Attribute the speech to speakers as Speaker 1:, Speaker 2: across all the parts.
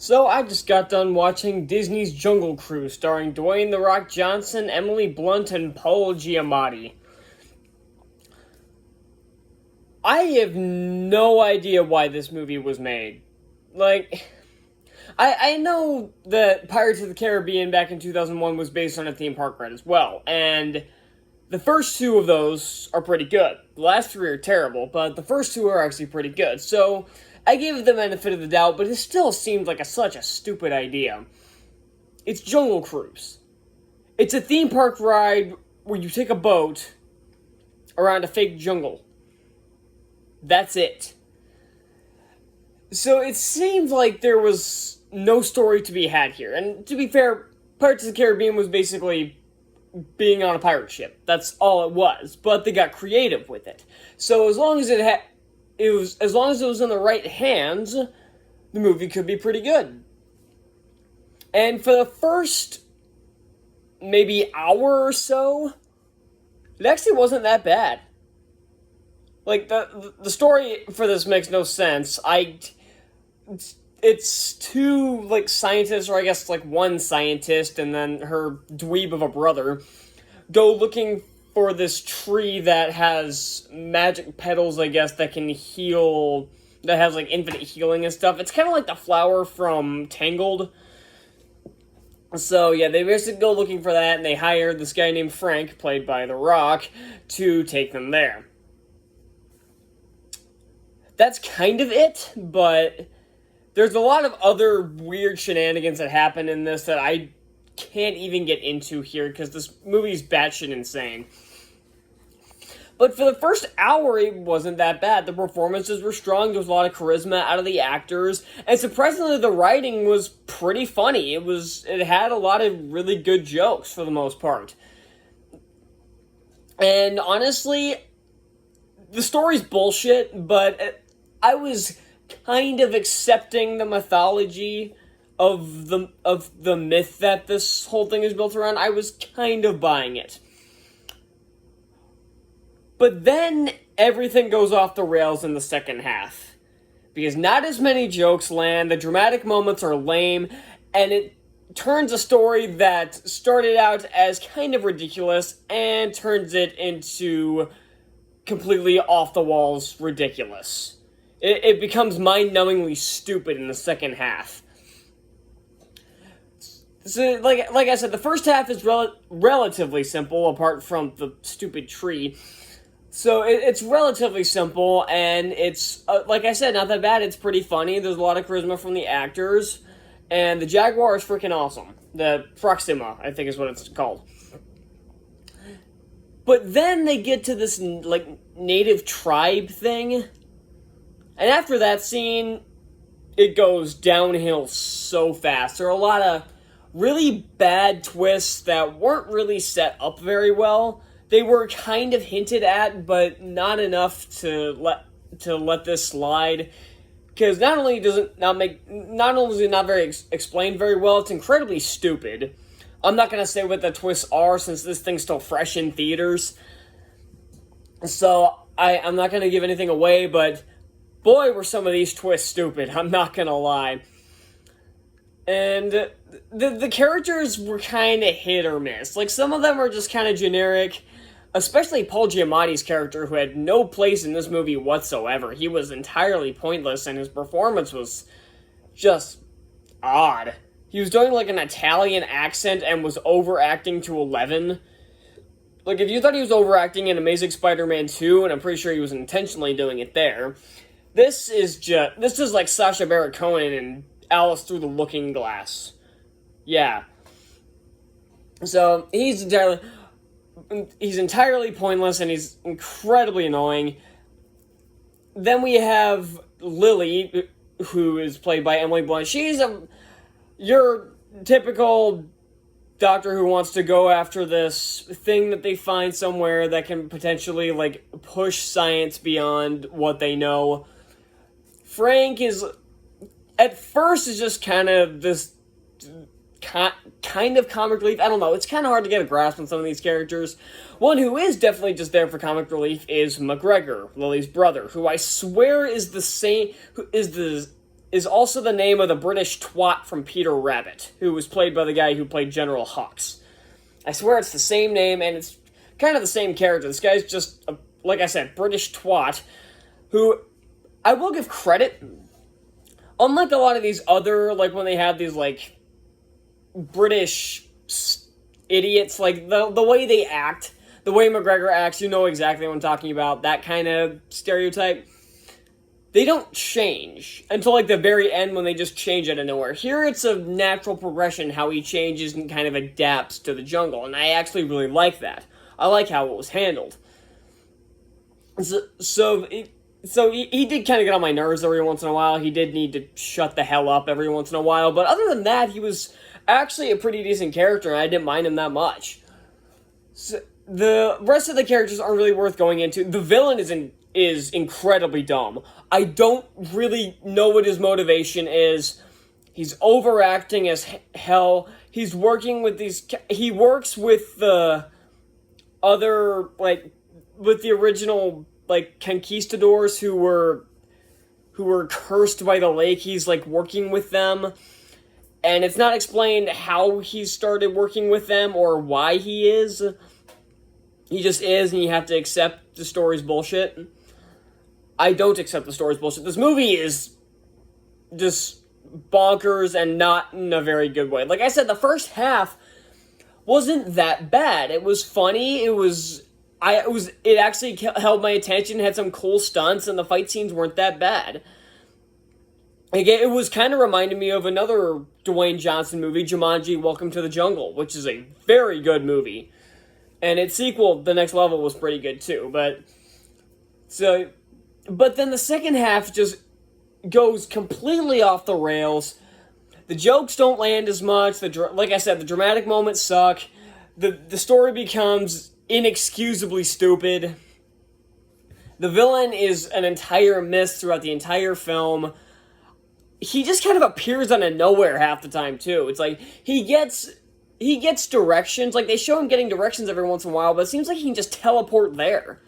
Speaker 1: So I just got done watching Disney's Jungle Cruise, starring Dwayne "The Rock" Johnson, Emily Blunt, and Paul Giamatti. I have no idea why this movie was made. Like, I know that Pirates of the Caribbean back in 2001 was based on a theme park ride as well, and the first two of those are pretty good. The last three are terrible, but the first two are actually pretty good. So I gave it the benefit of the doubt, but it still seemed like such a stupid idea. It's Jungle Cruise. It's a theme park ride where you take a boat around a fake jungle. That's it. So it seemed like there was no story to be had here. And to be fair, Pirates of the Caribbean was basically being on a pirate ship. That's all it was. But they got creative with it. So as long as as long as it was in the right hands, the movie could be pretty good. And for the first maybe hour or so, it actually wasn't that bad. Like, the story for this makes no sense. It's two, like, scientists, or I guess, like, one scientist and then her dweeb of a brother, go looking for this tree that has magic petals, I guess, that can heal, that has, like, infinite healing and stuff. It's kind of like the flower from Tangled. So, yeah, they basically go looking for that, and they hire this guy named Frank, played by The Rock, to take them there. That's kind of it, but there's a lot of other weird shenanigans that happen in this that I can't even get into here because this movie's batshit insane. But for the first hour, it wasn't that bad. The performances were strong, there was a lot of charisma out of the actors, and surprisingly, the writing was pretty funny. It had a lot of really good jokes for the most part. And honestly, the story's bullshit, but I was kind of accepting the mythology of the myth that this whole thing is built around. I was kind of buying it. But then everything goes off the rails in the second half. Because not as many jokes land, the dramatic moments are lame, and it turns a story that started out as kind of ridiculous and turns it into completely off-the-walls ridiculous. It becomes mind-numbingly stupid in the second half. So, like I said, the first half is relatively simple, apart from the stupid tree. So it's relatively simple, and it's, like I said, not that bad. It's pretty funny. There's a lot of charisma from the actors, and the Jaguar is freaking awesome. The Proxima, I think is what it's called. But then they get to this, like, native tribe thing. And after that scene, it goes downhill so fast. There are a lot of really bad twists that weren't really set up very well. They were kind of hinted at, but not enough to let this slide. Because not only is it not very explained very well, it's incredibly stupid. I'm not gonna say what the twists are since this thing's still fresh in theaters. So I'm not gonna give anything away, but boy, were some of these twists stupid, I'm not gonna lie. And the characters were kind of hit or miss. Like, some of them are just kind of generic, especially Paul Giamatti's character, who had no place in this movie whatsoever. He was entirely pointless, and his performance was just odd. He was doing, like, an Italian accent and was overacting to 11. Like, if you thought he was overacting in Amazing Spider-Man 2, and I'm pretty sure he was intentionally doing it there, this is like Sacha Baron Cohen and Alice Through the Looking Glass. Yeah. So, he's entirely pointless, and he's incredibly annoying. Then we have Lily, who is played by Emily Blunt. She's your typical doctor who wants to go after this thing that they find somewhere that can potentially, like, push science beyond what they know. Frank is, at first, is just kind of this kind of comic relief. I don't know, it's kind of hard to get a grasp on some of these characters. One who is definitely just there for comic relief is McGregor, Lily's brother, who I swear is the is also the name of the British twat from Peter Rabbit, who was played by the guy who played General Hux. I swear it's the same name, and it's kind of the same character. This guy's just, like I said, British twat, who I will give credit. Unlike a lot of these other, like, when they have these, like, British idiots, like, the way they act, the way McGregor acts, you know exactly what I'm talking about, that kind of stereotype. They don't change until, like, the very end when they just change out of nowhere. Here, it's a natural progression how he changes and kind of adapts to the jungle, and I actually really like that. I like how it was handled. So he did kind of get on my nerves every once in a while. He did need to shut the hell up every once in a while, but other than that, he was actually a pretty decent character, and I didn't mind him that much. So, the rest of the characters aren't really worth going into. The villain is incredibly dumb. I don't really know what his motivation is. He's overacting as hell. He's working with these... He works with the other, like, with the original, like, conquistadors who were cursed by the lake. He's, like, working with them. And it's not explained how he started working with them or why he is. He just is, and you have to accept the story's bullshit. I don't accept the story's bullshit. This movie is just bonkers and not in a very good way. Like I said, the first half wasn't that bad. It was funny. It actually held my attention, had some cool stunts, and the fight scenes weren't that bad. Again, it was kind of reminding me of another Dwayne Johnson movie, Jumanji: Welcome to the Jungle, which is a very good movie. And its sequel, The Next Level, was pretty good too. But then the second half just goes completely off the rails. The jokes don't land as much. Like I said, the dramatic moments suck. The story becomes inexcusably stupid. The villain is an entire miss throughout the entire film. He just kind of appears out of nowhere half the time too. It's like he gets directions. Like, they show him getting directions every once in a while, but it seems like he can just teleport there.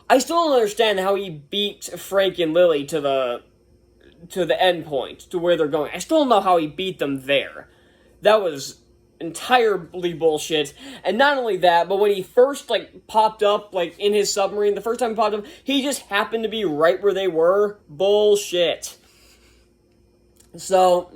Speaker 1: I still don't understand how he beat Frank and Lily to the end point, to where they're going. I still don't know how he beat them there. That was entirely bullshit. And not only that, but when he first, like, popped up, like, in his submarine, the first time he popped up, he just happened to be right where they were. Bullshit. So,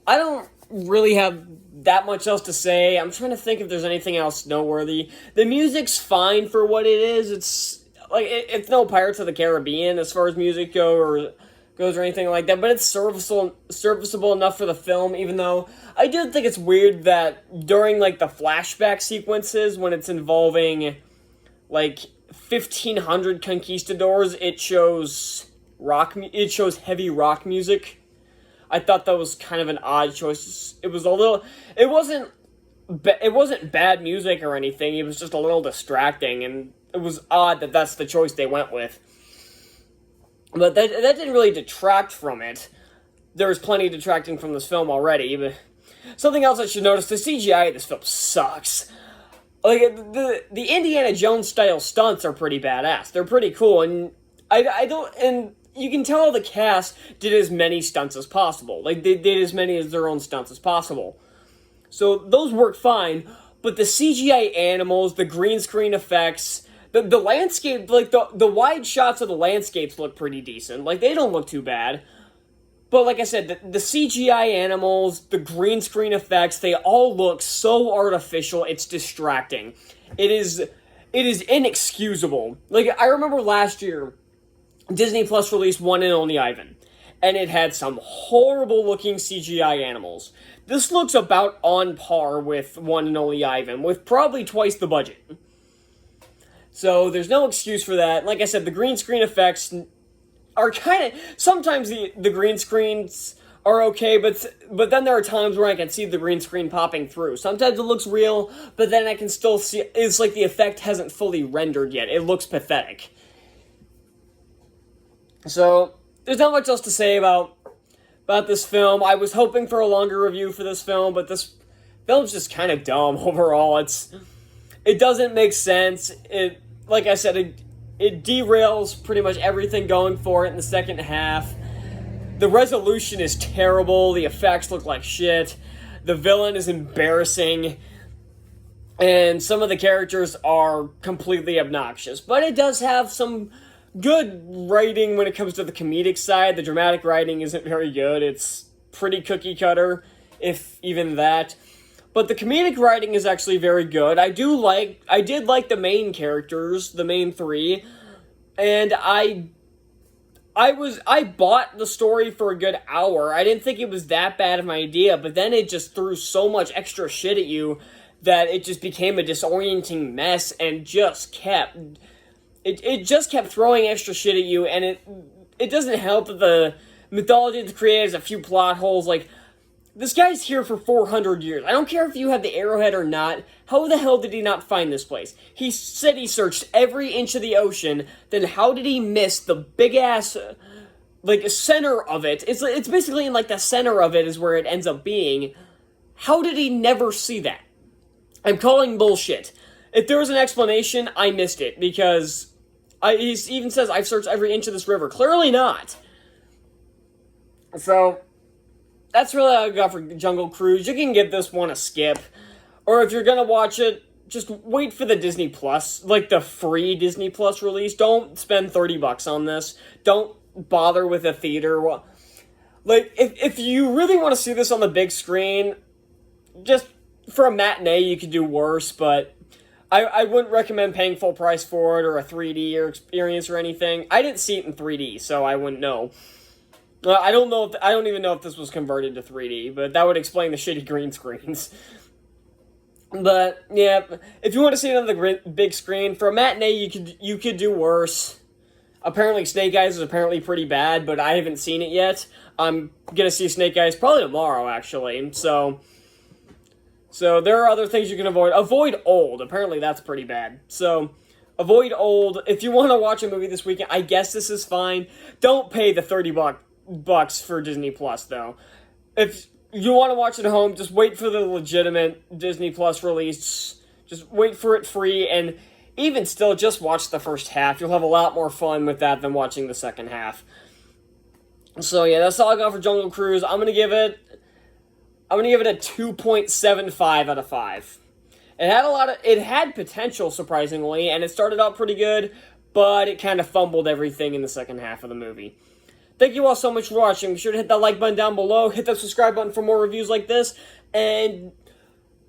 Speaker 1: I don't really have that much else to say. I'm trying to think if there's anything else noteworthy. The music's fine for what it is. It's like it's no Pirates of the Caribbean as far as music goes or anything like that, but it's serviceable enough for the film, even though I do think it's weird that during, like, the flashback sequences when it's involving, like, 1,500 conquistadors, it shows heavy rock music. I thought that was kind of an odd choice. It wasn't bad music or anything. It was just a little distracting, and it was odd that that's the choice they went with. But that didn't really detract from it. There was plenty detracting from this film already. But something else I should notice: the CGI of this film sucks. Like, the Indiana Jones style stunts are pretty badass. They're pretty cool, and and you can tell the cast did as many stunts as possible. Like, they did as many as their own stunts as possible. So those work fine, but the CGI animals, the green screen effects, the landscape, like, the wide shots of the landscapes look pretty decent. Like, they don't look too bad. But like I said, the CGI animals, the green screen effects, they all look so artificial, it's distracting. It is inexcusable. Like, I remember last year, Disney Plus released One and Only Ivan, and it had some horrible-looking CGI animals. This looks about on par with One and Only Ivan, with probably twice the budget. So, there's no excuse for that. Like I said, the green screen effects are kind of... Sometimes the green screens are okay, but then there are times where I can see the green screen popping through. Sometimes it looks real, but then I can still see... It's like the effect hasn't fully rendered yet. It looks pathetic. So, there's not much else to say about this film. I was hoping for a longer review for this film, but this film's just kind of dumb overall. It doesn't make sense. Like I said, it derails pretty much everything going for it in the second half. The resolution is terrible, the effects look like shit, the villain is embarrassing, and some of the characters are completely obnoxious. But it does have some good writing when it comes to the comedic side. The dramatic writing isn't very good. It's pretty cookie cutter, if even that. But the comedic writing is actually very good. I did like the main characters, the main three, and I bought the story for a good hour. I didn't think it was that bad of an idea, but then it just threw so much extra shit at you that it just became a disorienting mess and just kept throwing extra shit at you, and it doesn't help that the mythology of the creator has a few plot holes. Like, this guy's here for 400 years. I don't care if you have the arrowhead or not. How the hell did he not find this place? He said he searched every inch of the ocean. Then how did he miss the big-ass, center of it? It's basically in, the center of it is where it ends up being. How did he never see that? I'm calling bullshit. If there was an explanation, I missed it, because he even says, I've searched every inch of this river. Clearly not. So, that's really all I got for Jungle Cruise. You can give this one a skip. Or if you're gonna watch it, just wait for the Disney Plus, the free Disney Plus release. Don't spend $30 on this. Don't bother with a theater. If you really want to see this on the big screen, just for a matinee, you could do worse, but I wouldn't recommend paying full price for it or a 3D experience or anything. I didn't see it in 3D, so I wouldn't know. I don't even know if this was converted to 3D, but that would explain the shitty green screens. But yeah, if you want to see it on the big screen, for a matinee, you could do worse. Apparently, Snake Eyes is apparently pretty bad, but I haven't seen it yet. I'm gonna see Snake Eyes probably tomorrow, actually. So there are other things you can avoid. Avoid Old. Apparently, that's pretty bad. So avoid Old. If you want to watch a movie this weekend, I guess this is fine. Don't pay the $30 for Disney Plus, though. If you want to watch it at home, just wait for the legitimate Disney Plus release. Just wait for it free, and even still, just watch the first half. You'll have a lot more fun with that than watching the second half. So yeah, that's all I got for Jungle Cruise. I'm gonna give it a 2.75 out of 5. It had potential, surprisingly, and it started out pretty good, but it kind of fumbled everything in the second half of the movie. Thank you all so much for watching. Be sure to hit that like button down below. Hit that subscribe button for more reviews like this. And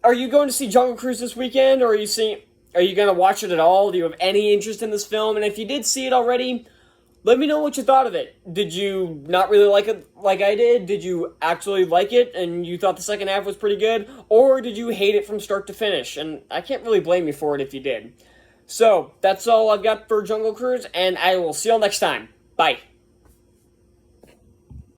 Speaker 1: are you going to see Jungle Cruise this weekend? Or are you going to watch it at all? Do you have any interest in this film? And if you did see it already, let me know what you thought of it. Did you not really like it like I did? Did you actually like it and you thought the second half was pretty good? Or did you hate it from start to finish? And I can't really blame you for it if you did. So, that's all I've got for Jungle Cruise, and I will see you all next time. Bye.